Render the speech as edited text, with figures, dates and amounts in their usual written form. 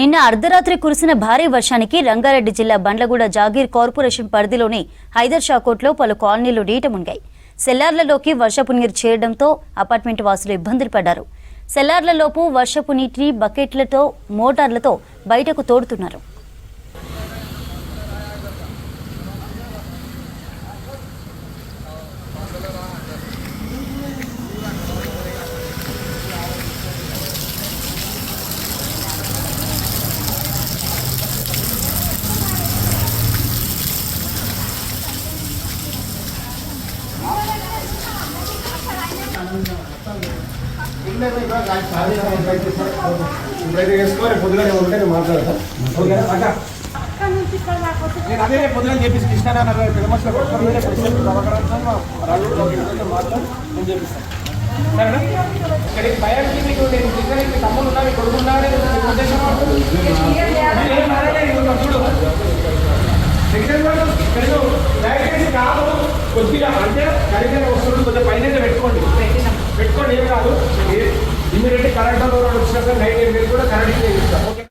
నిన్న అర్ధరాత్రి కురిసిన భారీ వర్షానికి రంగారెడ్డి జిల్లా బండ్లగూడ జాగీర్ కార్పొరేషన్ పరిధిలోని హైదర్ షాకోట్లో పలు కాలనీలు నీట మునిగాయి. సెల్లార్లలోకి వర్షపు నీరు చేరడంతో అపార్ట్మెంట్ వాసులు ఇబ్బందులు పడ్డారు. సెల్లార్లలోపు వర్షపు నీటిని బకెట్లతో మోటార్లతో బయటకు తోడుతున్నారు. అదే పొద్దున చెప్పేసి కృష్ణానగర్ ఫేమస్లో నేను చేపిస్తాను సరేనా. ఇక్కడికి భయానికి మీకు నేను మీకు తమ్ముడు ఉన్నా మీ కొడుకు ఉన్నా ఉద్దేశం చూడు దయచేసి కాదు కొద్దిగా అంటే కరెక్ట్గా వస్తుంది కొద్దిగా పైన పెట్టుకోండి ఏం కాదు ఇమీడియట్ కరెంట్ వచ్చినాక నైట్ కూడా కరెంట్ చేయిస్తాం. ఓకే.